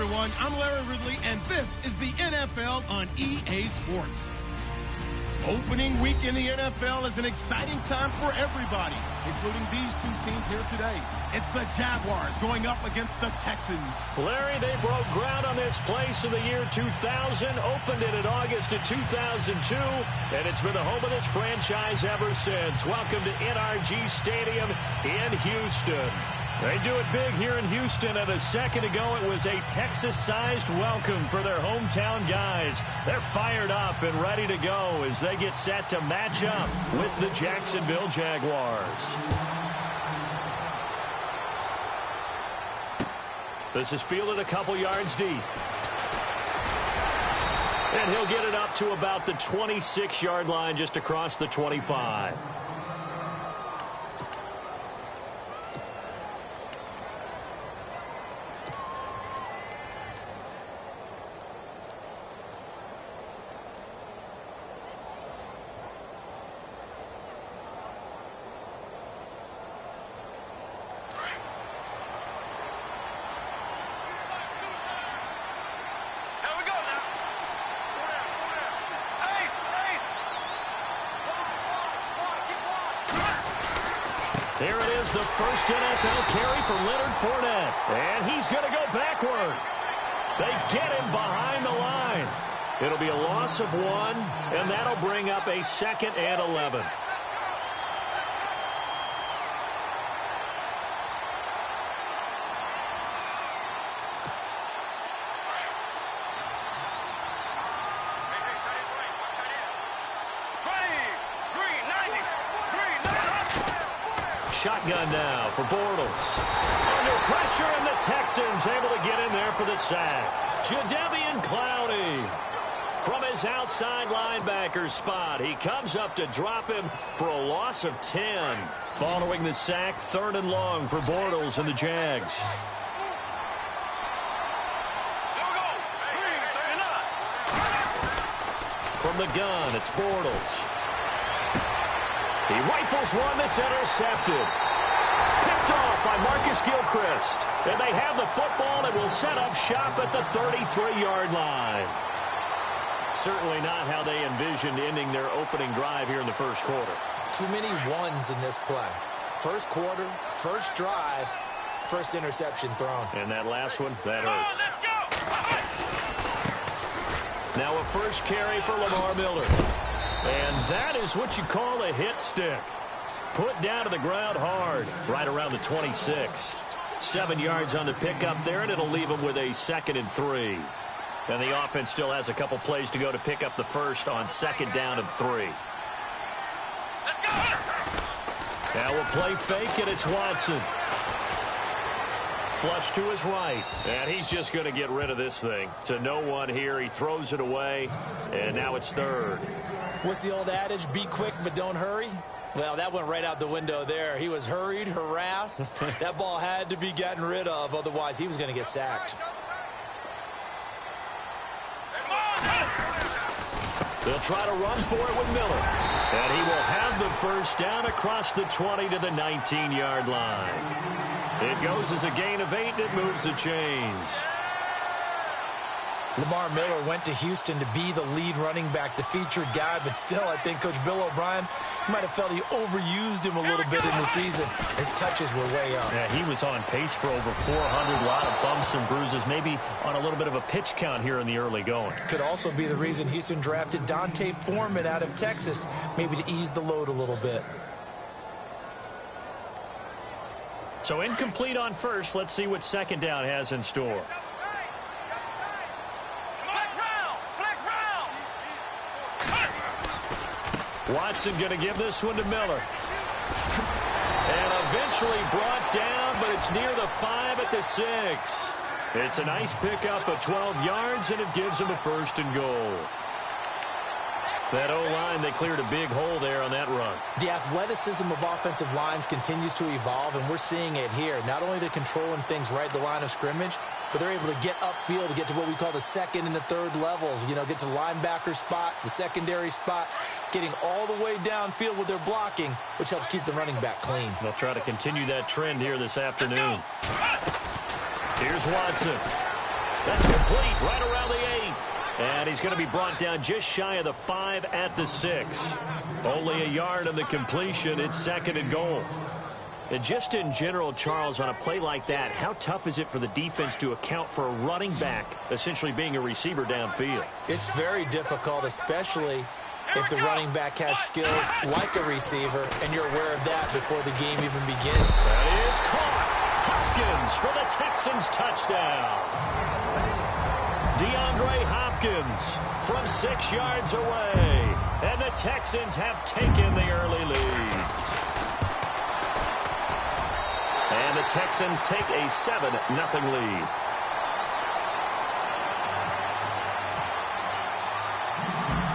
everyone. I'm Larry Ridley, and this is the NFL on EA Sports. Opening week in the NFL is an exciting time for everybody, including these two teams here today. It's the Jaguars going up against the Texans. Larry, they broke ground on this place in the year 2000, opened it in August of 2002, and it's been the home of this franchise ever since. Welcome to NRG Stadium in Houston. They do it big here in Houston, and a second ago it was a Texas-sized welcome for their hometown guys. They're fired up and ready to go as they get set to match up with the Jacksonville Jaguars. This is fielded a couple yards deep. And he'll get it up to about the 26-yard line, just across the 25. There it is, the first NFL carry for Leonard Fournette. And he's going to go backward. They get him behind the line. It'll be a loss of 1, and that'll bring up a 2nd and 11. Shotgun now for Bortles. Under pressure, and the Texans able to get in there for the sack. Jadeveon Clowney from his outside linebacker spot. He comes up to drop him for a loss of 10. Following the sack, 3rd and long for Bortles and the Jags. From the gun, it's Bortles. He rifles one that's intercepted. Picked off by Marcus Gilchrist. And they have the football and will set up shop at the 33-yard line. Certainly not how they envisioned ending their opening drive here in the first quarter. Too many ones in this play. First quarter, first drive, first interception thrown. And that last one, that hurts. Now a first carry for Lamar Miller. And that is what you call a hit stick. Put down to the ground hard, right around the 26. 7 yards on the pickup there, and it'll leave him with a 2nd and 3. And the offense still has a couple plays to go to pick up the first on 2nd down and 3. Now we'll play fake, and it's Watson. Flush to his right, and he's just going to get rid of this thing. To no one here, he throws it away, and now it's 3rd. What's the old adage, be quick but don't hurry? Well, that went right out the window there. He was hurried, harassed. That ball had to be gotten rid of, otherwise he was going to get sacked. They'll try to run for it with Miller. And he will have the first down across the 20 to the 19-yard line. It goes as a gain of 8, and it moves the chains. Lamar Miller went to Houston to be the lead running back, the featured guy, but still I think Coach Bill O'Brien might have felt he overused him a little bit in the season. His touches were way up. Yeah, he was on pace for over 400, a lot of bumps and bruises, maybe on a little bit of a pitch count here in the early going. Could also be the reason Houston drafted Dante Foreman out of Texas, maybe to ease the load a little bit. So incomplete on first. Let's see what 2nd down has in store. Watson going to give this one to Miller. And eventually brought down, but it's near the 5 at the 6. It's a nice pickup of 12 yards, and it gives him a 1st and goal. That O-line, they cleared a big hole there on that run. The athleticism of offensive lines continues to evolve, and we're seeing it here. Not only they're controlling things right at the line of scrimmage, but they're able to get upfield to get to what we call the 2nd and the 3rd levels. You know, get to linebacker spot, the secondary spot, getting all the way downfield with their blocking, which helps keep the running back clean. They'll try to continue that trend here this afternoon. Here's Watson. That's complete right around the 8. And he's going to be brought down just shy of the 5 at the 6. Only a yard on the completion. It's 2nd and goal. And just in general, Charles, on a play like that, how tough is it for the defense to account for a running back essentially being a receiver downfield? It's very difficult, especially if the running back has skills like a receiver, and you're aware of that before the game even begins. That is caught. Hopkins for the Texans touchdown. DeAndre Hopkins from 6 yards away. And the Texans have taken the early lead. And the Texans take a 7-0 lead.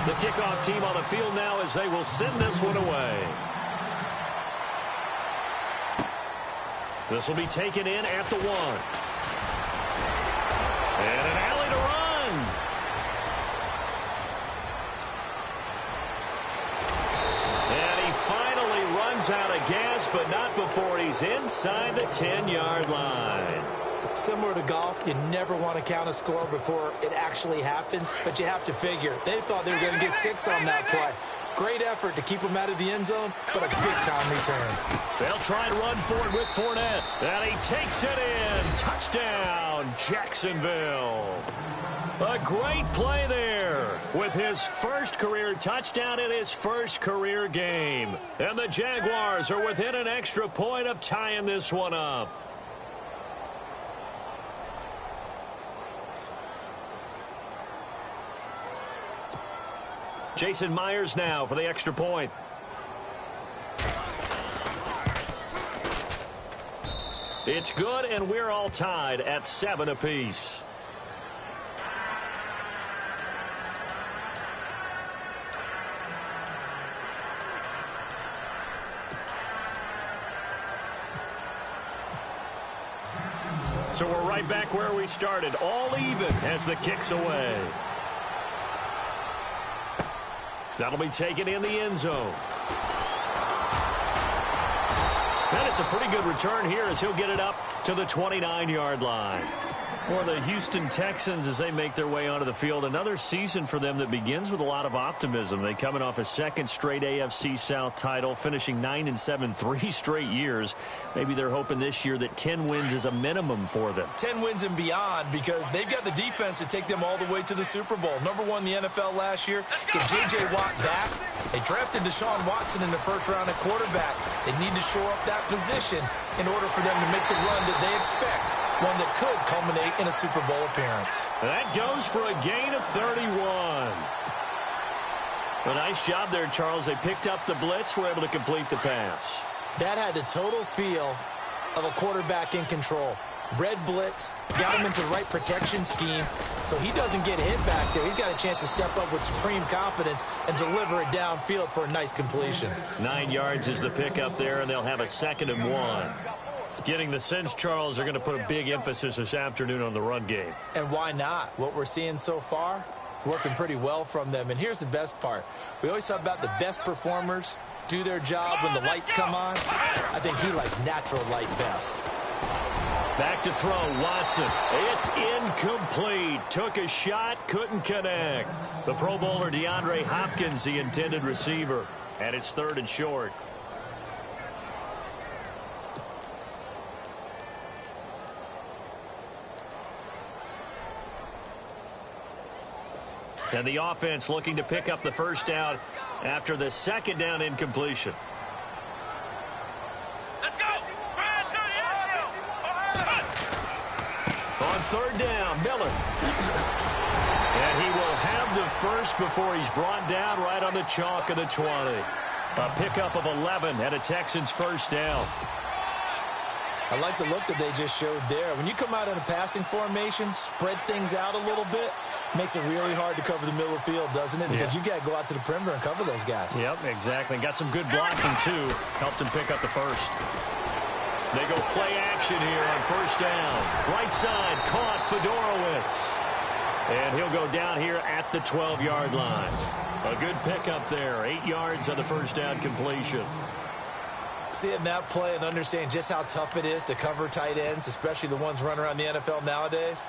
The kickoff team on the field now as they will send this one away. This will be taken in at the 1. And an alley to run. And he finally runs out of gas, but not before he's inside the 10-yard line. Similar to golf, you never want to count a score before it actually happens, but you have to figure. They thought they were going to get 6 on that play. Great effort to keep them out of the end zone, but a big-time return. They'll try and run for it with Fournette. And he takes it in. Touchdown, Jacksonville. A great play there with his first career touchdown in his first career game. And the Jaguars are within an extra point of tying this one up. Jason Myers now for the extra point. It's good, and we're all tied at 7 apiece. So we're right back where we started, all even as the kick's away. That'll be taken in the end zone. And it's a pretty good return here as he'll get it up to the 29-yard line. For the Houston Texans as they make their way onto the field, another season for them that begins with a lot of optimism. They coming off a 2nd straight AFC South title, finishing 9-7 3 straight years. Maybe they're hoping this year that 10 wins is a minimum for them. 10 wins and beyond, because they've got the defense to take them all the way to the Super Bowl. Number 1 in the NFL last year. Get J.J. Watt back. They drafted Deshaun Watson in the first round at quarterback. They need to shore up that position in order for them to make the run that they expect. One that could culminate in a Super Bowl appearance. That goes for a gain of 31. A nice job there, Charles. They picked up the blitz, were able to complete the pass. That had the total feel of a quarterback in control. Red blitz, got him into the right protection scheme, so he doesn't get hit back there. He's got a chance to step up with supreme confidence and deliver it downfield for a nice completion. 9 yards is the pickup there, and they'll have a 2nd and 1. Getting the sense, Charles, they're going to put a big emphasis this afternoon on the run game. And why not? What we're seeing so far is working pretty well from them. And here's the best part. We always talk about the best performers do their job when the lights come on. I think he likes natural light best. Back to throw, Watson. It's incomplete. Took a shot, couldn't connect. The Pro Bowler DeAndre Hopkins, the intended receiver. And it's 3rd and short. And the offense looking to pick up the first down after the 2nd down incompletion. Let's go! On 3rd down, Miller. And he will have the first before he's brought down right on the chalk of the 20. A pickup of 11 and a Texans first down. I like the look that they just showed there. When you come out in a passing formation, spread things out a little bit, makes it really hard to cover the middle of the field, doesn't it? Because you got to go out to the perimeter and cover those guys. Yep, exactly. Got some good blocking, too. Helped him pick up the first. They go play action here on first down. Right side, caught Fedorowicz. And he'll go down here at the 12-yard line. A good pickup there. 8 yards on the first down completion. Seeing that play and understanding just how tough it is to cover tight ends, especially the ones running around the NFL nowadays,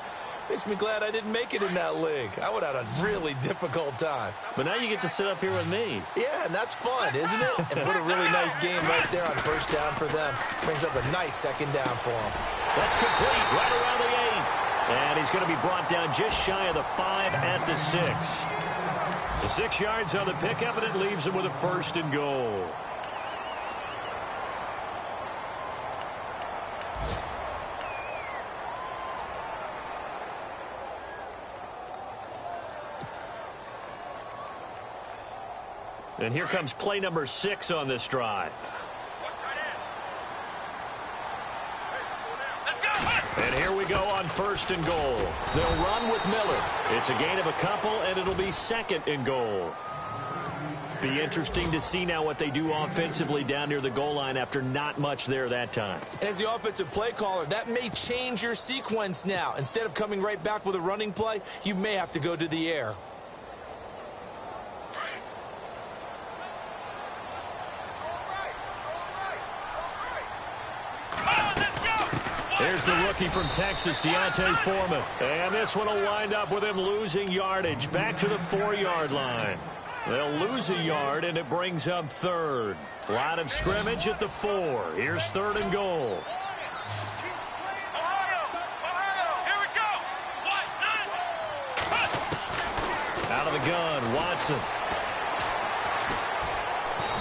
Makes me glad I didn't make it in that league. I would have had a really difficult time. But now you get to sit up here with me. Yeah, and that's fun, isn't it? And what a really nice game right there on first down for them. Brings up a nice second down for them. That's complete right around the 8. And he's going to be brought down just shy of the 5 at the 6. The 6 yards on the pickup, and it leaves him with a 1st and goal. And here comes play number 6 on this drive. And here we go on 1st and goal. They'll run with Miller. It's a gain of a couple, and it'll be 2nd and goal. Be interesting to see now what they do offensively down near the goal line after not much there that time. As the offensive play caller, that may change your sequence now. Instead of coming right back with a running play, you may have to go to the air. Here's the rookie from Texas, Deontay Foreman. And this one will wind up with him losing yardage back to the 4-yard line. They'll lose a yard, and it brings up 3rd. Line of scrimmage at the 4. Here's 3rd and goal. Out of the gun, Watson.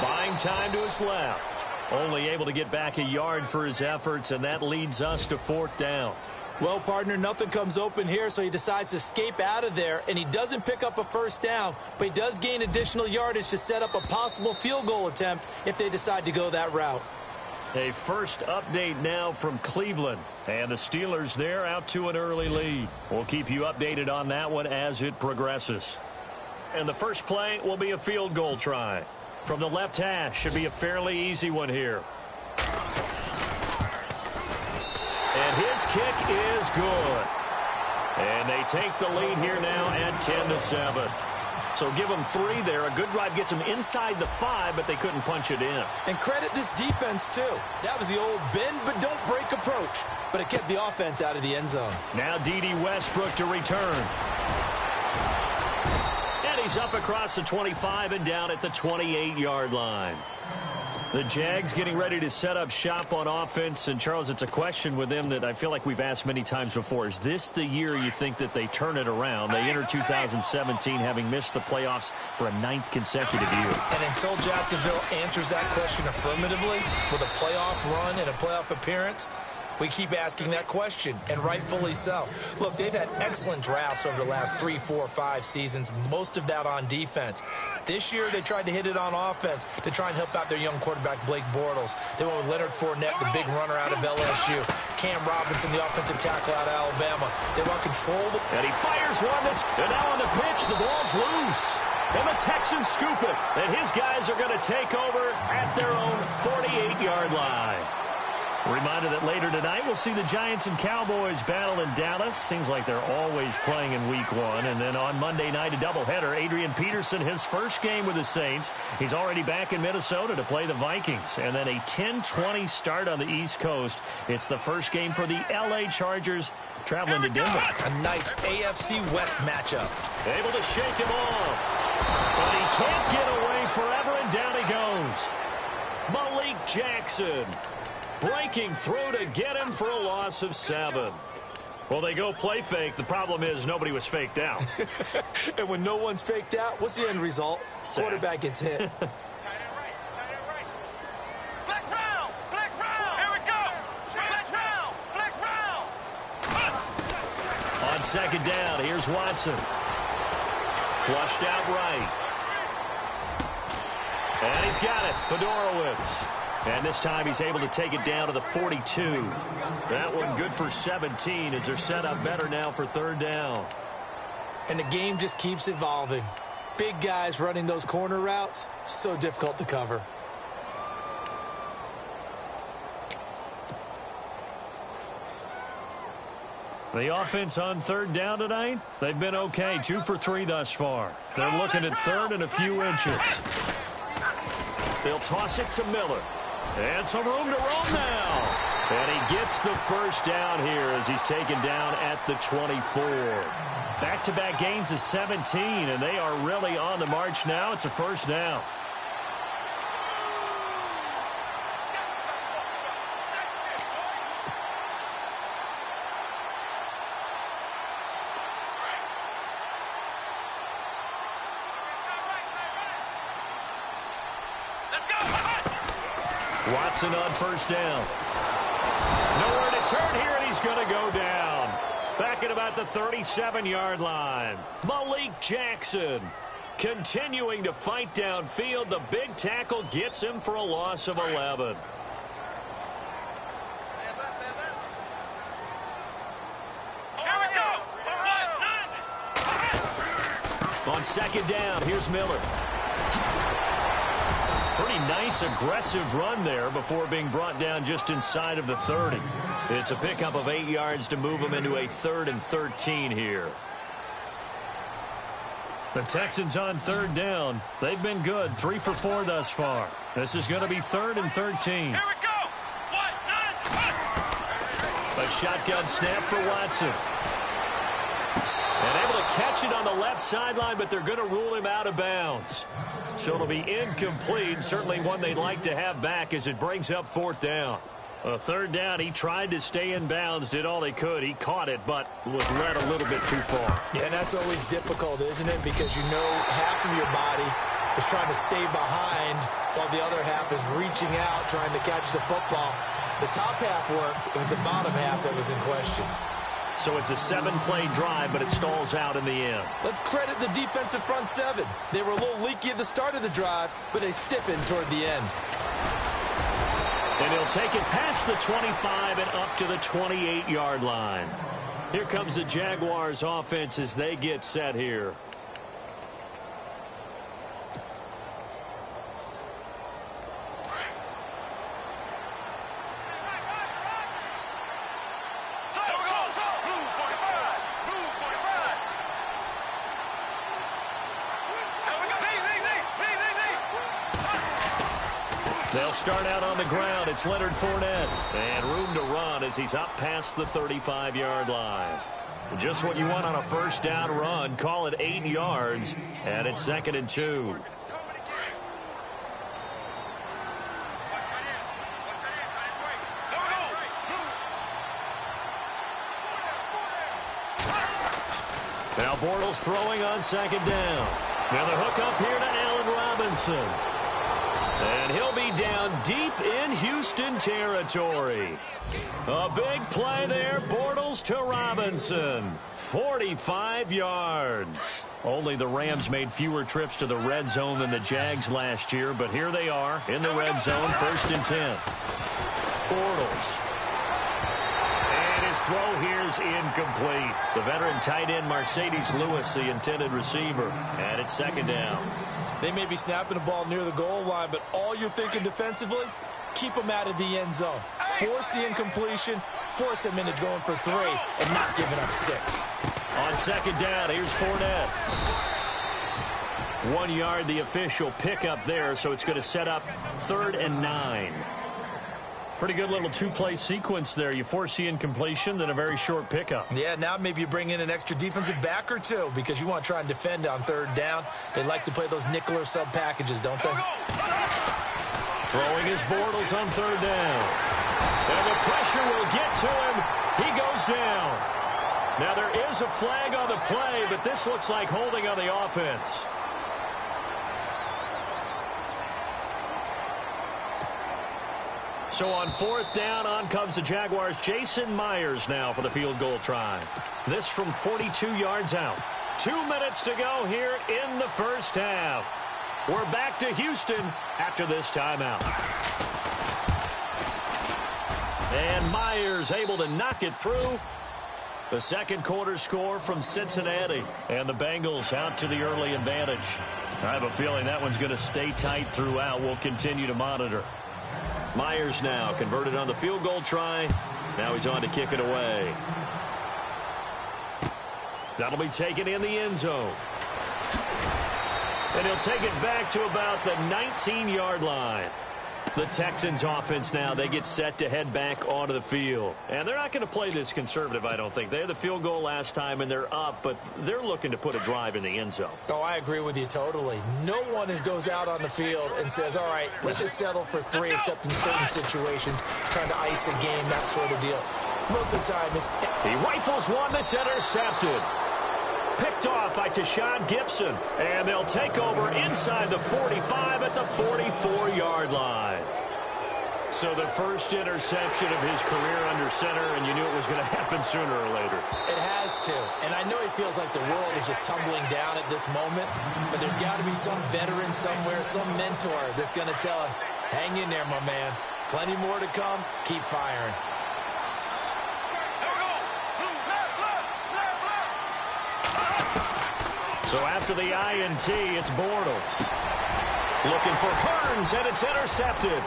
Buying time to his left. Only able to get back a yard for his efforts, and that leads us to 4th down. Well, partner, nothing comes open here, so he decides to escape out of there, and he doesn't pick up a 1st down, but he does gain additional yardage to set up a possible field goal attempt if they decide to go that route. A first update now from Cleveland, and the Steelers there out to an early lead. We'll keep you updated on that one as it progresses. And the first play will be a field goal try. From the left hash, should be a fairly easy one here. And his kick is good. And they take the lead here now at 10-7. So give them 3 there. A good drive gets them inside the 5, but they couldn't punch it in. And credit this defense, too. That was the old bend but don't break approach. But it kept the offense out of the end zone. Now D.D. Westbrook to return. He's up across the 25 and down at the 28-yard line. The Jags getting ready to set up shop on offense. And, Charles, it's a question with them that I feel like we've asked many times before. Is this the year you think that they turn it around? They enter 2017 having missed the playoffs for a 9th consecutive year. And until Jacksonville answers that question affirmatively with a playoff run and a playoff appearance, we keep asking that question, and rightfully so. Look, they've had excellent drafts over the last 3, 4, 5 seasons, most of that on defense. This year, they tried to hit it on offense to try and help out their young quarterback, Blake Bortles. They went with Leonard Fournette, the big runner out of LSU. Cam Robinson, the offensive tackle out of Alabama. They want control. And he fires one that's... And now on the pitch, the ball's loose. And the Texans scoop it. And his guys are going to take over at their own 48-yard line. Reminder that later tonight we'll see the Giants and Cowboys battle in Dallas. Seems like they're always playing in week 1. And then on Monday night, a doubleheader. Adrian Peterson, his first game with the Saints. He's already back in Minnesota to play the Vikings. And then a 10-20 start on the East Coast. It's the first game for the L.A. Chargers traveling to Denver. A nice AFC West matchup. Able to shake him off. But he can't get away forever, and down he goes. Malik Jackson. Breaking through to get him for a loss of 7. Well, they go play fake. The problem is nobody was faked out. And when no one's faked out, what's the end result? Sad. Quarterback gets hit. Tight end right. Flex round. Here we go. Flex round. On second down, here's Watson. Flushed out right. And he's got it. Fedorowicz. And this time he's able to take it down to the 42. That one good for 17 as they're set up better now for 3rd down. And the game just keeps evolving. Big guys running those corner routes, so difficult to cover. The offense on 3rd down tonight, they've been okay. 2 for 3 thus far. They're looking at 3rd and a few inches. They'll toss it to Miller. And some room to roam now. And he gets the first down here as he's taken down at the 24. Back-to-back gains of 17, and they are really on the march now. It's a first down. Watson on first down. Nowhere to turn here, and he's going to go down. Back at about the 37-yard line. Malik Jackson continuing to fight downfield. The big tackle gets him for a loss of 11. On second down, here's Miller. Pretty nice, aggressive run there before being brought down just inside of the 30. It's a pickup of 8 yards to move them into a 3rd and 13 here. The Texans on third down. They've been good, 3 for 4 thus far. This is going to be 3rd and 13. Here we go. 1, 9. A shotgun snap for Watson. And able to catch it on the left sideline, but they're going to rule him out of bounds. So it'll be incomplete, certainly one they'd like to have back as it brings up 4th down. A 3rd down, he tried to stay in bounds, did all he could. He caught it, but was led a little bit too far. Yeah, and that's always difficult, isn't it? Because you know half of your body is trying to stay behind while the other half is reaching out, trying to catch the football. The top half worked. It was the bottom half that was in question. So it's a 7-play drive, but it stalls out in the end. Let's credit the defensive front 7. They were a little leaky at the start of the drive, but they stiffened toward the end. And he'll take it past the 25 and up to the 28-yard line. Here comes the Jaguars offense as they get set here. They'll start out on the ground. It's Leonard Fournette. And room to run as he's up past the 35-yard line. Just what you want on a first down run. Call it 8 yards. And it's 2nd and 2. Now Bortles throwing on 2nd down. Now the hook up here to Allen Robinson. And he'll be down deep in Houston territory. A big play there, Bortles to Robinson. 45 yards. Only the Rams made fewer trips to the red zone than the Jags last year, but here they are in the red zone, 1st and 10. Bortles. And his throw here's incomplete. The veteran tight end Mercedes Lewis, the intended receiver. And it's 2nd down. They may be snapping the ball near the goal line, but all you're thinking defensively, keep them out of the end zone. Force the incompletion, force them into going for 3, and not giving up 6. On 2nd down, here's Fournette. 1 yard, the official pickup there, so it's going to set up 3rd and 9. Pretty good little 2-play sequence there. You force the incompletion, then a very short pickup. Yeah, now maybe you bring in an extra defensive back or 2 because you want to try and defend on 3rd down. They like to play those nickel or sub packages, don't they? Throwing his Bortles on 3rd down. And the pressure will get to him. He goes down. Now there is a flag on the play, but this looks like holding on the offense. So on 4th down, on comes the Jaguars. Jason Myers now for the field goal try. This from 42 yards out. 2 minutes to go here in the first half. We're back to Houston after this timeout. And Myers able to knock it through. The 2nd quarter score from Cincinnati. And the Bengals out to the early advantage. I have a feeling that one's going to stay tight throughout. We'll continue to monitor. Myers now converted on the field goal try. Now he's on to kick it away. That'll be taken in the end zone. And he'll take it back to about the 19-yard line. The Texans offense now, they get set to head back onto the field. And they're not going to play this conservative, I don't think. They had the field goal last time, and they're up, but they're looking to put a drive in the end zone. Oh, I agree with you totally. No one goes out on the field and says, all right, let's just settle for 3, except in certain situations, trying to ice a game, that sort of deal. Most of the time, it's... He rifles one that's intercepted. Picked off by Tashawn Gibson. And they'll take over inside the 45 at the 44-yard line. So the first interception of his career under center, and you knew it was going to happen sooner or later. It has to. And I know he feels like the world is just tumbling down at this moment, but there's got to be some veteran somewhere, some mentor that's going to tell him, hang in there, my man. Plenty more to come. Keep firing. So after the INT, it's Bortles. Looking for Hearns, and it's intercepted.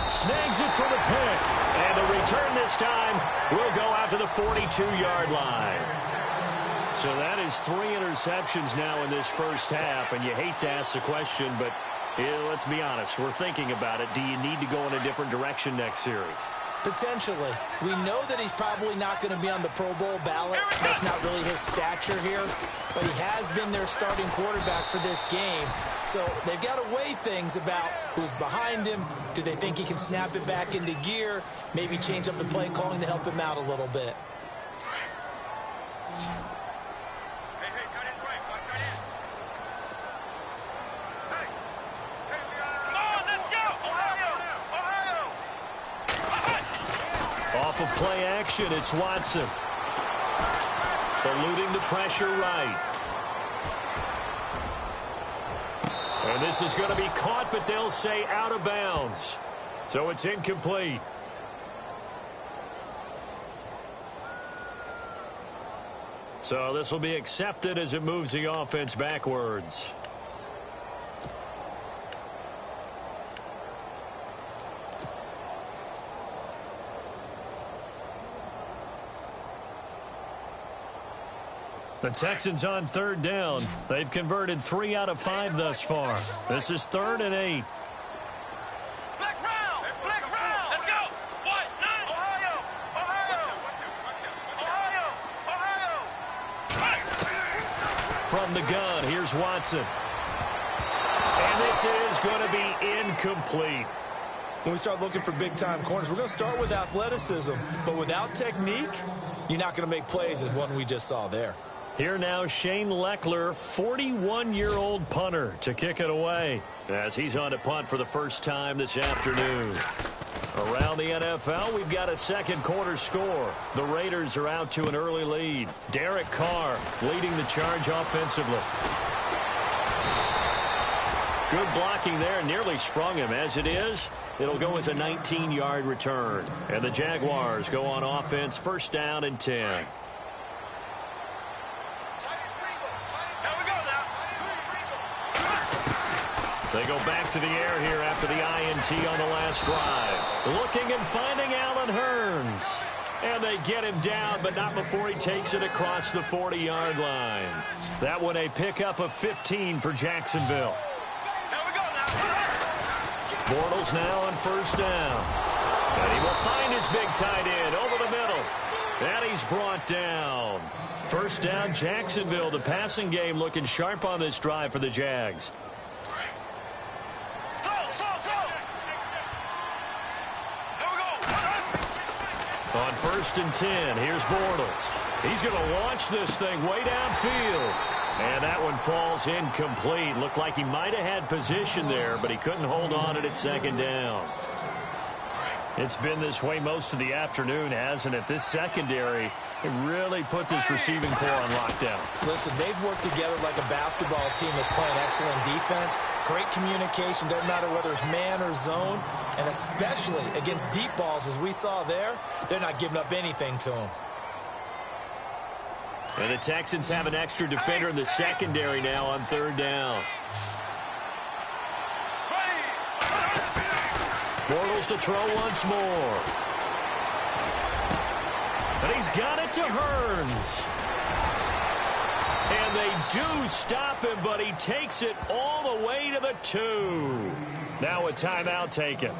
Snags it for the pick. And the return this time will go out to the 42-yard line. So that is 3 interceptions now in this first half. And you hate to ask the question, but let's be honest. We're thinking about it. Do you need to go in a different direction next series? Potentially. We know that he's probably not going to be on the Pro Bowl ballot. That's not really his stature here. But he has been their starting quarterback for this game. So they've got to weigh things about who's behind him. Do they think he can snap it back into gear? Maybe change up the play calling to help him out a little bit. Off of play action, it's Watson. Eluding the pressure right. And this is going to be caught, but they'll say out of bounds. So it's incomplete. So this will be accepted as it moves the offense backwards. The Texans on 3rd down. They've converted 3 out of 5 thus far. This is 3rd and 8. Flex round! Flex round! Let's go! What? None! Ohio! From the gun, here's Watson. And this is going to be incomplete. When we start looking for big-time corners, we're going to start with athleticism. But without technique, you're not going to make plays as one we just saw there. Here now, Shane Leckler, 41-year-old punter, to kick it away as he's on to punt for the first time this afternoon. Around the NFL, we've got a second quarter score. The Raiders are out to an early lead. Derek Carr leading the charge offensively. Good blocking there, nearly sprung him. As it is, it'll go as a 19-yard return. And the Jaguars go on offense, 1st down and 10. They go back to the air here after the INT on the last drive. Looking and finding Allen Hearns. And they get him down, but not before he takes it across the 40-yard line. That one a pickup of 15 for Jacksonville. Bortles now on 1st down. And he will find his big tight end over the middle. And he's brought down. 1st down, Jacksonville. The passing game looking sharp on this drive for the Jags. On 1st and 10, here's Bortles. He's going to launch this thing way downfield. And that one falls incomplete. Looked like he might have had position there, but he couldn't hold on it at 2nd down. It's been this way most of the afternoon, hasn't it? This secondary really put this receiving core on lockdown. Listen, they've worked together like a basketball team that's playing excellent defense. Great communication, doesn't matter whether it's man or zone. And especially against deep balls, as we saw there, they're not giving up anything to them. And the Texans have an extra defender in the secondary now on 3rd down. Bortles to throw once more. And he's got it to Hearns. And they do stop him, but he takes it all the way to the 2. Now a timeout taken.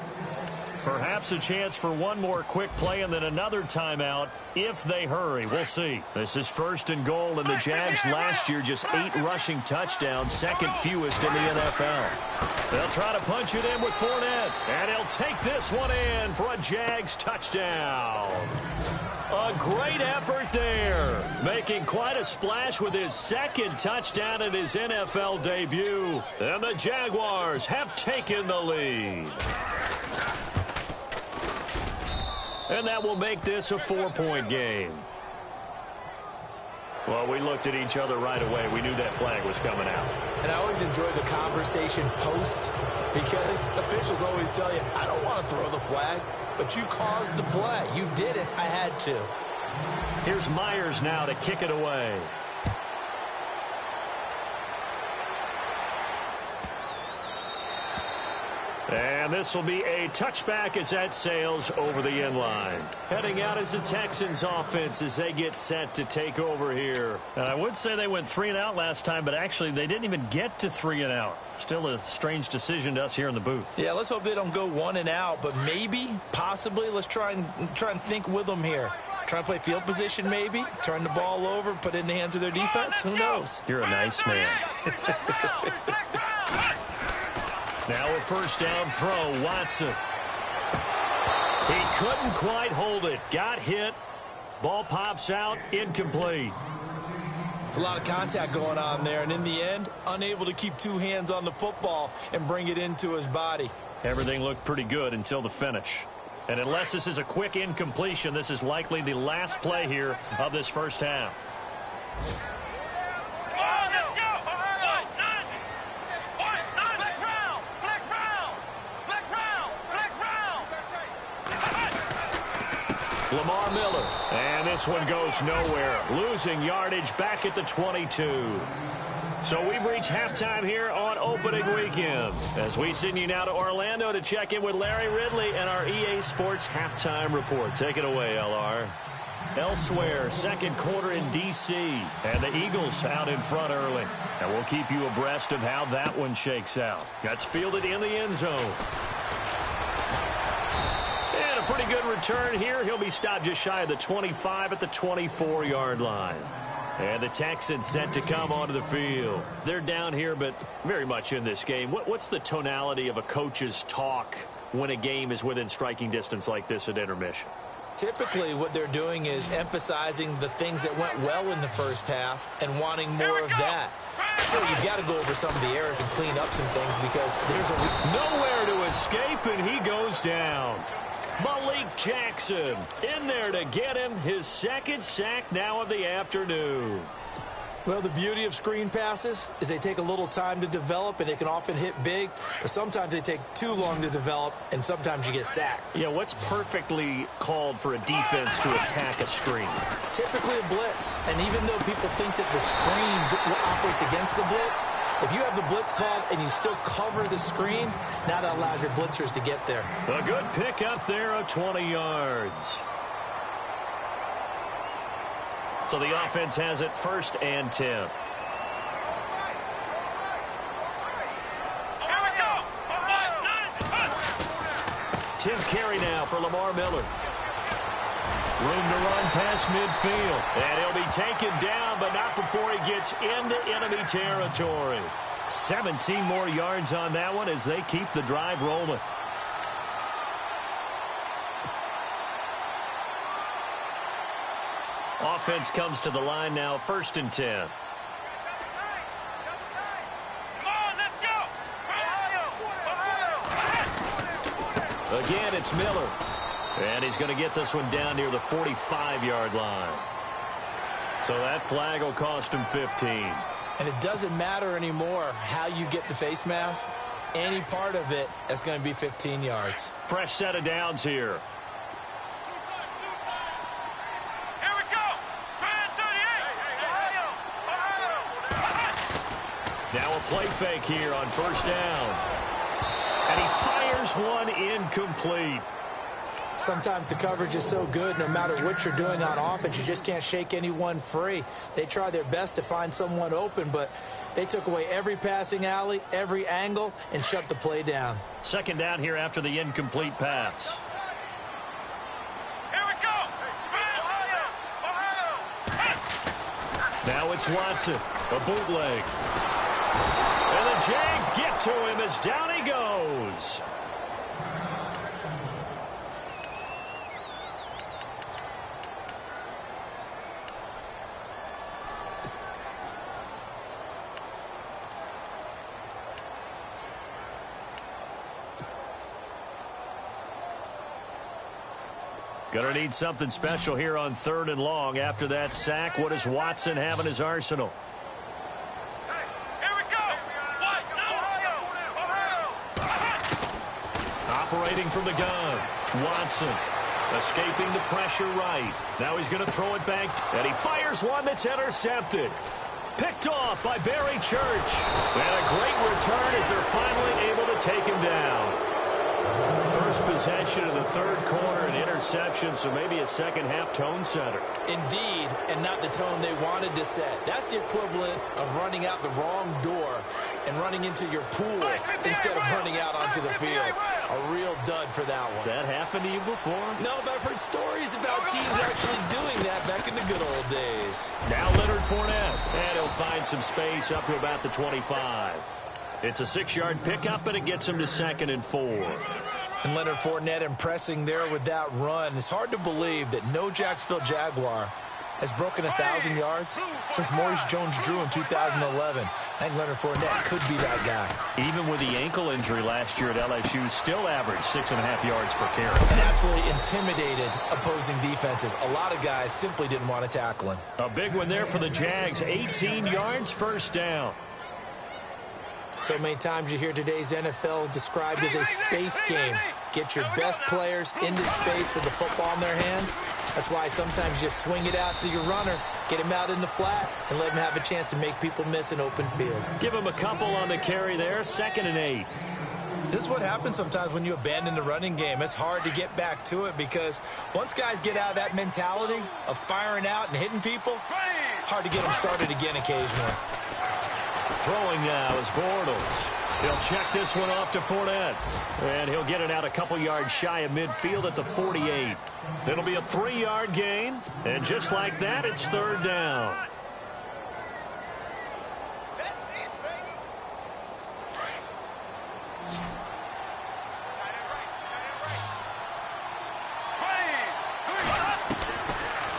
Perhaps a chance for one more quick play and then another timeout if they hurry. We'll see. This is 1st and goal, and the Jags last year just 8 rushing touchdowns, second fewest in the NFL. They'll try to punch it in with Fournette, and he'll take this one in for a Jags touchdown. A great effort there, making quite a splash with his 2nd touchdown in his NFL debut. And the Jaguars have taken the lead. And that will make this a 4-point game. Well, we looked at each other right away. We knew that flag was coming out. And I always enjoy the conversation post because officials always tell you, I don't want to throw the flag, but you caused the play. You did it. I had to. Here's Myers now to kick it away. And this will be a touchback as that sails over the end line. Heading out is the Texans offense as they get set to take over here. And I would say they went 3 and out last time, but actually they didn't even get to 3 and out. Still a strange decision to us here in the booth. Yeah, let's hope they don't go 1 and out, but maybe, possibly, let's try and think with them here. Try and play field position maybe, turn the ball over, put it in the hands of their defense. Who knows? You're a nice man. Now a 1st down throw, Watson. He couldn't quite hold it. Got hit. Ball pops out, incomplete. It's a lot of contact going on there, and in the end, unable to keep 2 hands on the football and bring it into his body. Everything looked pretty good until the finish. And unless this is a quick incompletion, this is likely the last play here of this 1st half. Lamar Miller, and this one goes nowhere. Losing yardage back at the 22. So we've reached halftime here on opening weekend. As we send you now to Orlando to check in with Larry Ridley and our EA Sports halftime report. Take it away, LR. Elsewhere, 2nd quarter in D.C., and the Eagles out in front early. And we'll keep you abreast of how that one shakes out. That's fielded in the end zone. And a pretty good return here. He'll be stopped just shy of the 25 at the 24-yard line. And the Texans set to come onto the field. They're down here, but very much in this game. What's the tonality of a coach's talk when a game is within striking distance like this at intermission? Typically, what they're doing is emphasizing the things that went well in the 1st half and wanting more of that. Sure, you've got to go over some of the errors and clean up some things because there's nowhere to escape, and he goes down. Malik Jackson in there to get him his 2nd sack now of the afternoon. Well, the beauty of screen passes is they take a little time to develop, and they can often hit big, but sometimes they take too long to develop, and sometimes you get sacked. Yeah, what's perfectly called for a defense to attack a screen? Typically a blitz, and even though people think that the screen operates against the blitz, if you have the blitz called and you still cover the screen, now that allows your blitzers to get there. A good pick up there of 20 yards. So the offense has it 1st and 10. Tim Carey now for Lamar Miller. Room to run past midfield. And he'll be taken down, but not before he gets into enemy territory. 17 more yards on that one as they keep the drive rolling. Offense comes to the line now, 1st and 10. Again, it's Miller. And he's going to get this one down near the 45-yard line. So that flag will cost him 15. And it doesn't matter anymore how you get the face mask. Any part of it is going to be 15 yards. Fresh set of downs here. Now a play fake here on 1st down. And he fires one incomplete. Sometimes the coverage is so good, no matter what you're doing on offense, you just can't shake anyone free. They try their best to find someone open, but they took away every passing alley, every angle, and shut the play down. Second down here after the incomplete pass. Here we go. Ohio. Now it's Watson, a bootleg. And the Jags get to him as down he goes. Gonna need something special here on 3rd and long. After that sack, what does Watson have in his arsenal? Here we go. What? Ohio. Operating from the gun. Watson escaping the pressure right. Now he's going to throw it back. And he fires one that's intercepted. Picked off by Barry Church. And a great return as they're finally able to take him down. First possession of the 3rd quarter, an interception, so maybe a second-half tone setter. Indeed, and not the tone they wanted to set. That's the equivalent of running out the wrong door and running into your pool instead of running out onto the field. A real dud for that one. Has that happened to you before? No, but I've heard stories about teams actually doing that back in the good old days. Now Leonard Fournette, and he'll find some space up to about the 25. It's a 6-yard pickup, and it gets him to 2nd and 4. And Leonard Fournette impressing there with that run. It's hard to believe that no Jacksonville Jaguar has broken 1,000 yards since Maurice Jones-Drew in 2011. I think Leonard Fournette could be that guy. Even with the ankle injury last year at LSU, still averaged 6.5 yards per carry. And absolutely intimidated opposing defenses. A lot of guys simply didn't want to tackle him. A big one there for the Jags. 18 yards, first down. So many times you hear today's NFL described as a space game. Get your best players into space with the football in their hands. That's why sometimes you just swing it out to your runner, get him out in the flat, and let him have a chance to make people miss an open field. Give him a couple on the carry there, 2nd and 8. This is what happens sometimes when you abandon the running game. It's hard to get back to it because once guys get out of that mentality of firing out and hitting people, hard to get them started again occasionally. Throwing now is Bortles. He'll check this one off to Fournette. And he'll get it out a couple yards shy of midfield at the 48. It'll be a 3-yard gain. And just like that, it's 3rd down.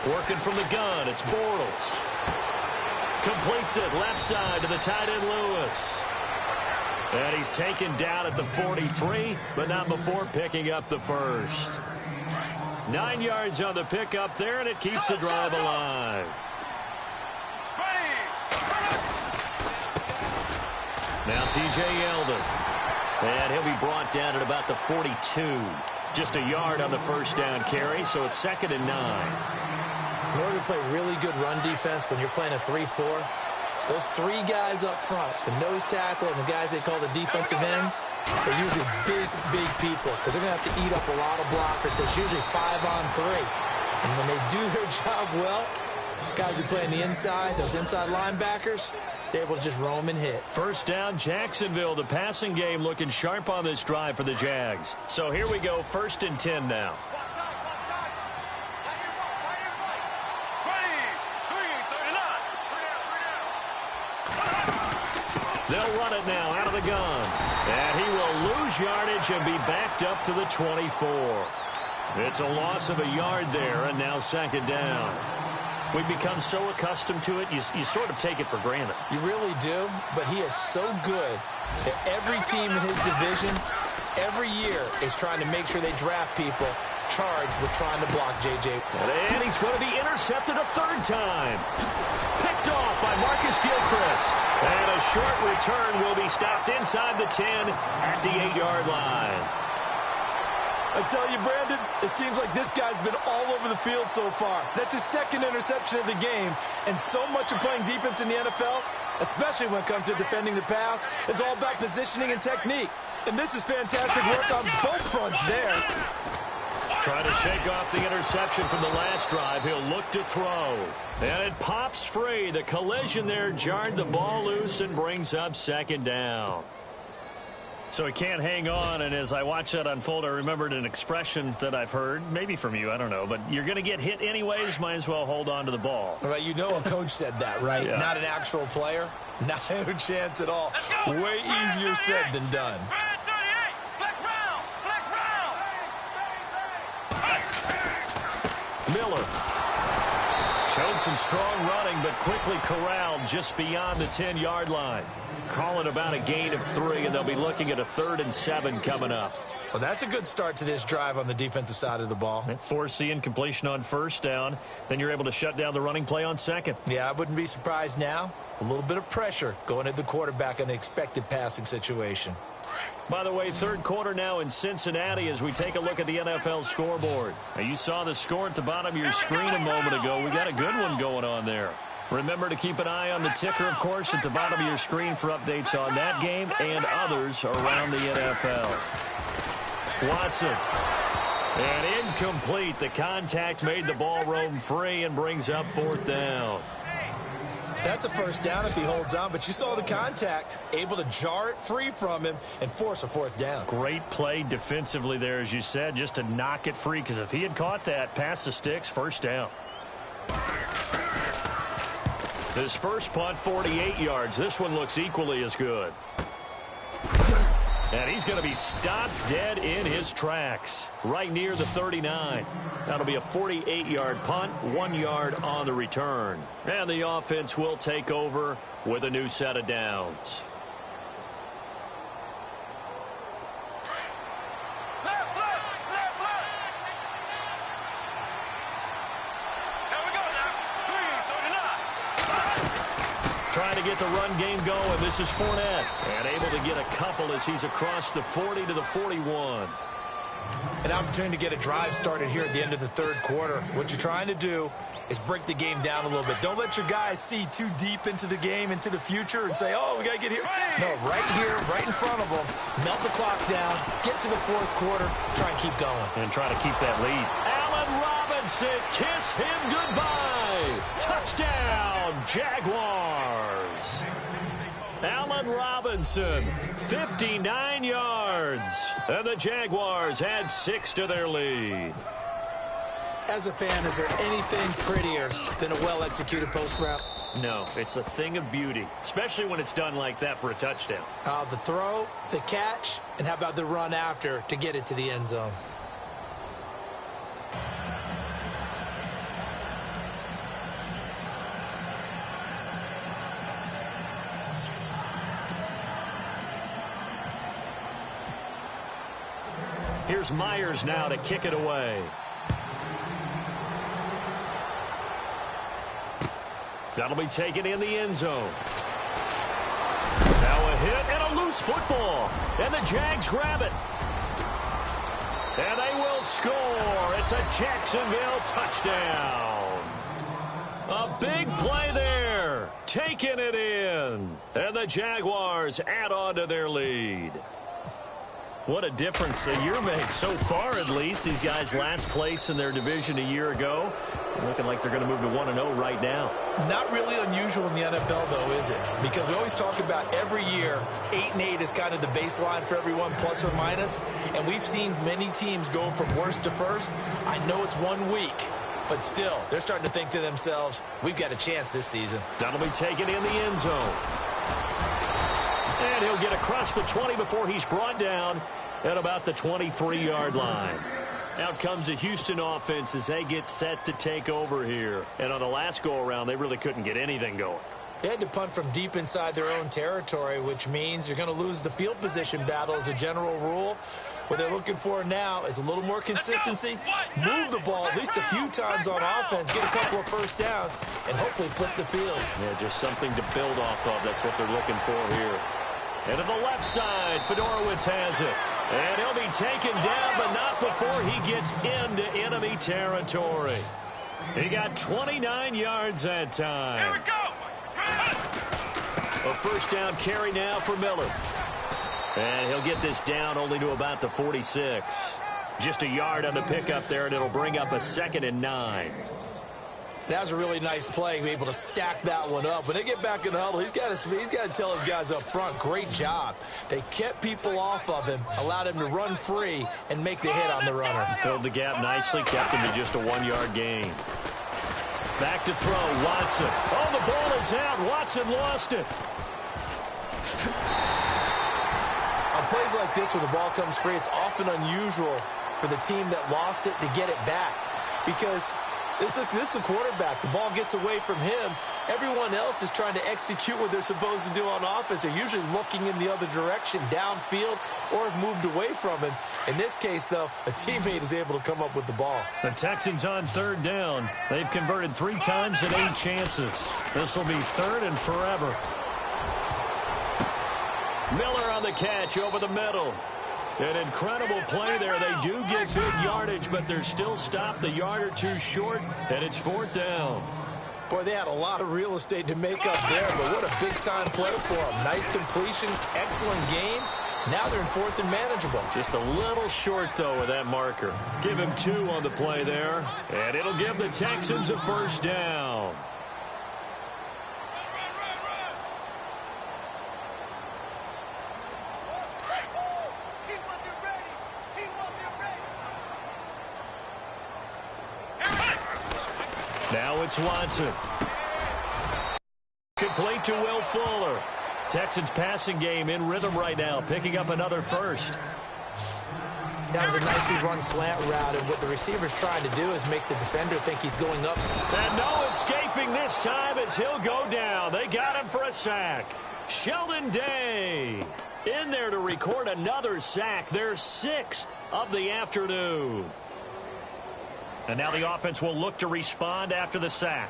Working from the gun, it's Bortles. Completes it left side to the tight end Lewis. And he's taken down at the 43, but not before picking up the first. 9 yards on the pickup there, and it keeps the drive alive. Now T.J. Yeldon. And he'll be brought down at about the 42. Just a yard on the first down carry, so it's 2nd and 9. In order to play really good run defense when you're playing a 3-4, those 3 guys up front, the nose tackle and the guys they call the defensive ends, they're usually big people because they're going to have to eat up a lot of blockers because usually 5 on 3. And when they do their job well, guys who play on the inside, those inside linebackers, they're able to just roam and hit. First down, Jacksonville. The passing game looking sharp on this drive for the Jags. So here we go, 1st and 10 now. They'll run it now out of the gun. And he will lose yardage and be backed up to the 24. It's a loss of a yard there, and now 2nd down. We've become so accustomed to it, you sort of take it for granted. You really do, but he is so good that every team in his division, every year, is trying to make sure they draft people charged with trying to block J.J. And he's going to be intercepted a 3rd time. Picked off by Marcus Gilchrist. And a short return will be stopped inside the 10 at the 8-yard line. I tell you, Brandon, it seems like this guy's been all over the field so far. That's his 2nd interception of the game. And so much of playing defense in the NFL, especially when it comes to defending the pass, is all about positioning and technique. And this is fantastic work on both fronts there. Trying to shake off the interception from the last drive. He'll look to throw. And it pops free. The collision there jarred the ball loose and brings up second down. So he can't hang on, and as I watch that unfold, I remembered an expression that I've heard, maybe from you, I don't know, but you're going to get hit anyways, might as well hold on to the ball. Right, you know a coach said that, right? Yeah. Not an actual player. Not a chance at all. Way easier said than done. Miller showed some strong running, but quickly corralled just beyond the 10-yard line. Calling about a gain of 3, and they'll be looking at a 3rd and 7 coming up. Well, that's a good start to this drive on the defensive side of the ball. Force the incompletion on first down. Then you're able to shut down the running play on second. Yeah, I wouldn't be surprised now. A little bit of pressure going at the quarterback in the expected passing situation. By the way, third quarter now in Cincinnati as we take a look at the NFL scoreboard. Now, you saw the score at the bottom of your screen a moment ago. We got a good one going on there. Remember to keep an eye on the ticker, of course, at the bottom of your screen for updates on that game and others around the NFL. Watson. And incomplete. The contact made the ball roam free and brings up 4th down. That's a first down if he holds on, but you saw the contact, able to jar it free from him and force a 4th down. Great play defensively there, as you said, just to knock it free, because if he had caught that, past the sticks, first down. His first punt, 48 yards. This one looks equally as good. And he's going to be stopped dead in his tracks, right near the 39. That'll be a 48-yard punt, 1 yard on the return. And the offense will take over with a new set of downs. Trying to get the run game going. This is Fournette. And able to get a couple as he's across the 40 to the 41. An opportunity to get a drive started here at the end of the third quarter. What you're trying to do is break the game down a little bit. Don't let your guys see too deep into the game, into the future, and say, oh, we got to get here. No, right here, right in front of them. Melt the clock down, get to the fourth quarter, try and keep going. And try to keep that lead. Allen Robinson, kiss him goodbye. Touchdown, Jaguars. Allen Robinson, 59 yards. And the Jaguars add 6 to their lead. As a fan, is there anything prettier than a well-executed post route? No, it's a thing of beauty, especially when it's done like that for a touchdown. The throw, the catch, and how about the run after to get it to the end zone? Here's Myers now to kick it away. That'll be taken in the end zone. Now a hit and a loose football. And the Jags grab it. And they will score. It's a Jacksonville touchdown. A big play there. Taking it in. And the Jaguars add on to their lead. What a difference a year makes so far, at least. These guys last place in their division a year ago. Looking like they're going to move to 1-0 right now. Not really unusual in the NFL, though, is it? Because we always talk about every year, 8-8 is kind of the baseline for everyone, plus or minus. And we've seen many teams go from worst to first. I know it's 1 week, but still, they're starting to think to themselves, we've got a chance this season. That'll be taken in the end zone. And he'll get across the 20 before he's brought down at about the 23-yard line. Out comes the Houston offense as they get set to take over here. And on the last go-around, they really couldn't get anything going. They had to punt from deep inside their own territory, which means you're going to lose the field position battle as a general rule. What they're looking for now is a little more consistency, move the ball at least a few times on offense, get a couple of first downs, and hopefully flip the field. Yeah, just something to build off of. That's what they're looking for here. And to the left side, Fedorowicz has it. And he'll be taken down, but not before he gets into enemy territory. He got 29 yards that time. Here we go. A first down carry now for Miller. And he'll get this down only to about the 46. Just a yard on the pickup there, and it'll bring up a 2nd and 9. That was a really nice play, able to stack that one up. When they get back in the huddle, he's got to tell his guys up front, great job. They kept people off of him, allowed him to run free, and make the hit on the runner. Filled the gap nicely, kept him to just a 1-yard gain. Back to throw, Watson. Oh, the ball is out. Watson lost it. On plays like this, when the ball comes free, it's often unusual for the team that lost it to get it back. Because this is a quarterback. The ball gets away from him. Everyone else is trying to execute what they're supposed to do on offense. They're usually looking in the other direction, downfield, or have moved away from him. In this case, though, a teammate is able to come up with the ball. The Texans on 3rd down. They've converted 3 times in 8 chances. This will be 3rd and forever. Miller on the catch over the middle. An incredible play there. They do get big yardage, but they're still stopped a yard or 2 short, and it's 4th down. Boy, they had a lot of real estate to make up there, but what a big-time play for them. Nice completion, excellent game. Now they're in 4th and manageable. Just a little short, though, with that marker. Give him 2 on the play there, and it'll give the Texans a 1st down. Now it's Watson. Complete to Will Fuller. Texans passing game in rhythm right now, picking up another 1st. That was a nicely run slant route, and what the receiver's trying to do is make the defender think he's going up. And no escaping this time as he'll go down. They got him for a sack. Sheldon Day in there to record another sack, their 6th of the afternoon. And now the offense will look to respond after the sack.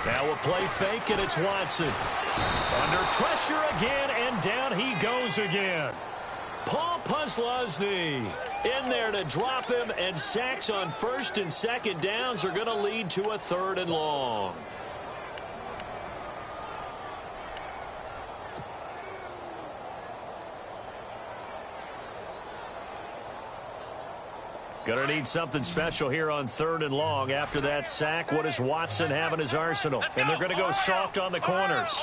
Now a play fake, and it's Watson. Under pressure again, and down he goes again. Paul Puslosny in there to drop him, and sacks on 1st and 2nd downs are going to lead to a 3rd and long. Going to need something special here on 3rd and long. After that sack, what does Watson have in his arsenal? And they're going to go soft on the corners.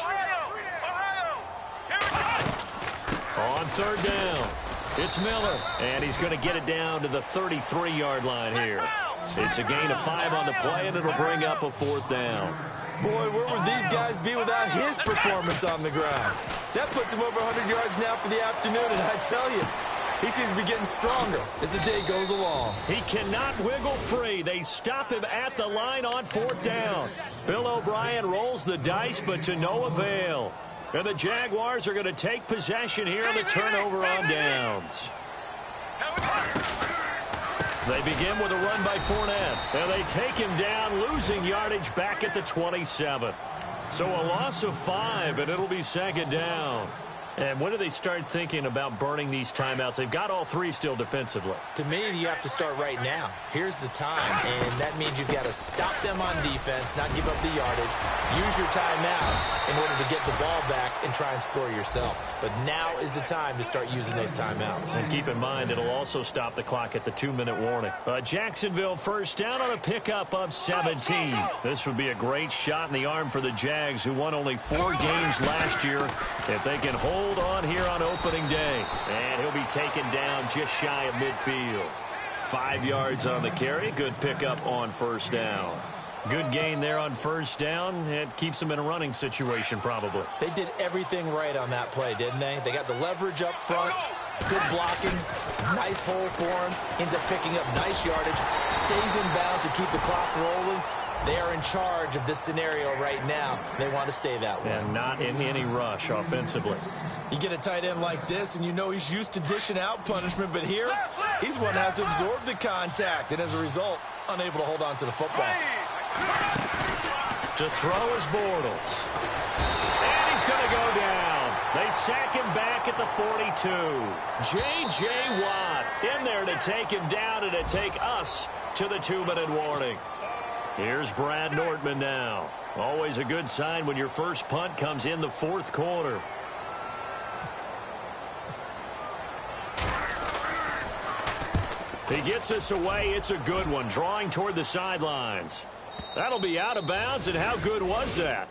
On 3rd down, it's Miller. And he's going to get it down to the 33-yard line here. It's a gain of 5 on the play, and it'll bring up a 4th down. Boy, where would these guys be without his performance on the ground? That puts him over 100 yards now for the afternoon, and I tell you, he seems to be getting stronger as the day goes along. He cannot wiggle free. They stop him at the line on 4th down. Bill O'Brien rolls the dice, but to no avail. And the Jaguars are going to take possession here on the turnover on downs. They begin with a run by Fournette. And they take him down, losing yardage back at the 27. So a loss of 5, and it'll be 2nd down. And when do they start thinking about burning these timeouts? They've got all 3 still defensively. To me, you have to start right now. Here's the time, and that means you've got to stop them on defense, not give up the yardage, use your timeouts in order to get the ball back and try and score yourself. But now is the time to start using those timeouts. And keep in mind, it'll also stop the clock at the 2-minute warning. Jacksonville 1st down on a pickup of 17. This would be a great shot in the arm for the Jags, who won only 4 games last year. If they can hold on here on opening day. And he'll be taken down just shy of midfield. 5 yards on the carry. Good pickup on 1st down. Good gain there on 1st down. It keeps them in a running situation probably. They did everything right on that play, didn't they? They got the leverage up front. Good blocking. Nice hole for him. Ends up picking up nice yardage. Stays in bounds to keep the clock rolling. They are in charge of this scenario right now. They want to stay that way. And not in any rush offensively. You get a tight end like this, and you know he's used to dishing out punishment, but here, he's one that has to absorb the contact, and as a result, unable to hold on to the football. To throw is Bortles. And he's going to go down. They sack him back at the 42. J.J. Watt in there to take him down and to take us to the 2-minute warning. Here's Brad Nortman now. Always a good sign when your first punt comes in the 4th quarter. He gets us away. It's a good one, drawing toward the sidelines. That'll be out of bounds, and how good was that?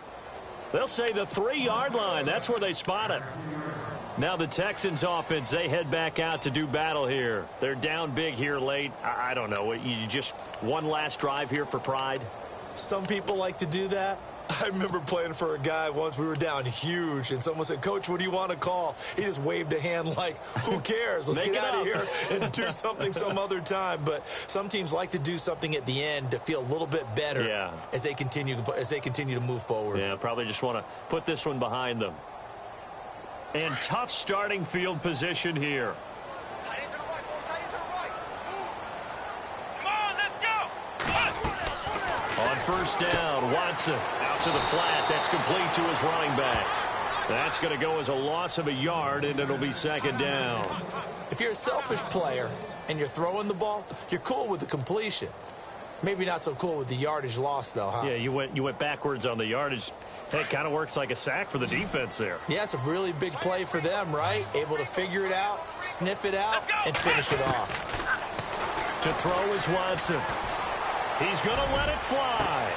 They'll say the 3-yard line. That's where they spot it. Now the Texans offense, they head back out to do battle here. They're down big here late. I don't know. You just one last drive here for pride? Some people like to do that. I remember playing for a guy once. We were down huge, and someone said, "Coach, what do you want to call?" He just waved a hand like, who cares? Let's get out of here and do something some other time. But some teams like to do something at the end to feel a little bit better as they continue to move forward. Yeah, probably just want to put this one behind them. And tough starting field position here. On first down, Watson out to the flat. That's complete to his running back. That's going to go as a loss of a yard, and it'll be second down. If you're a selfish player and you're throwing the ball, you're cool with the completion. Maybe not so cool with the yardage loss, though, huh? Yeah, you went backwards on the yardage. Hey, it kind of works like a sack for the defense there. Yeah, it's a really big play for them, right? Able to figure it out, sniff it out, and finish it off. To throw is Watson. He's going to let it fly.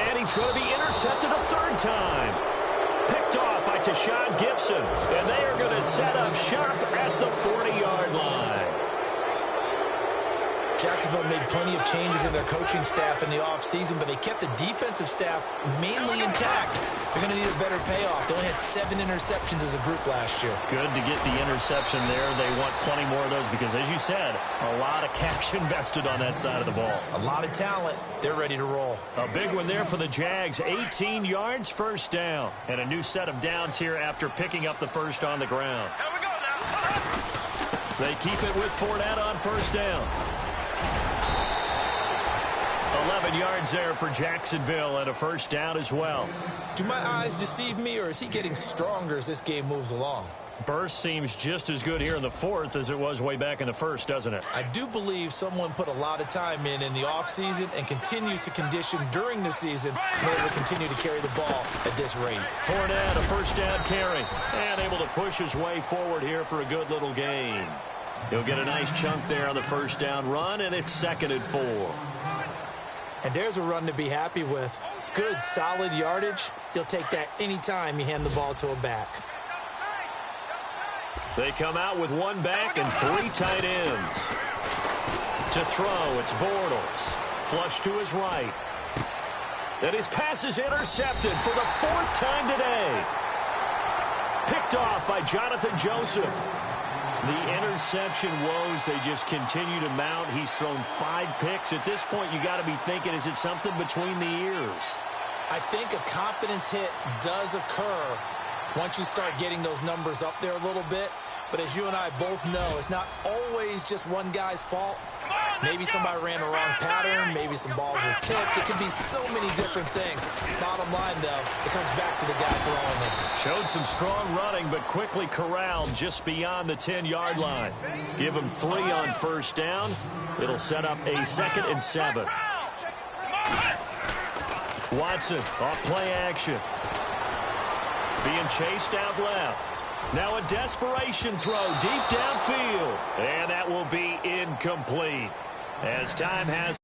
And he's going to be intercepted a third time. Picked off by Tashawn Gibson. And they are going to set up shop at the 40-yard line. Jacksonville made plenty of changes in their coaching staff in the offseason, but they kept the defensive staff mainly intact. They're going to need a better payoff. They only had 7 interceptions as a group last year. Good to get the interception there. They want plenty more of those because, as you said, a lot of cash invested on that side of the ball. A lot of talent. They're ready to roll. A big one there for the Jags. 18 yards, first down. And a new set of downs here after picking up the first on the ground. Here we go now. They keep it with Fournette on first down. 11 yards there for Jacksonville and a first down as well. Do my eyes deceive me, or is he getting stronger as this game moves along? Burst seems just as good here in the fourth as it was way back in the first, doesn't it? I do believe someone put a lot of time in the offseason and continues to condition during the season in order to continue to carry the ball at this rate. Fournette, a first down carry, and able to push his way forward here for a good little gain. He'll get a nice chunk there on the first down run, and it's 2nd and 4. And there's a run to be happy with. Good, solid yardage. You'll take that anytime you hand the ball to a back. They come out with one back and 3 tight ends. To throw, it's Bortles. Flush to his right. And his pass is intercepted for the 4th time today. Picked off by Jonathan Joseph. The interception woes, they just continue to mount. He's thrown 5 picks. At this point, you got to be thinking, is it something between the ears? I think a confidence hit does occur once you start getting those numbers up there a little bit. But as you and I both know, it's not always just one guy's fault. Maybe somebody ran the wrong pattern. Maybe some balls were tipped. It could be so many different things. Bottom line, though, it comes back to the guy throwing them. Showed some strong running, but quickly corralled just beyond the 10-yard line. Give him 3 on first down. It'll set up a 2nd and 7. Watson off play action. Being chased out left. Now a desperation throw deep downfield. And that will be incomplete. As time has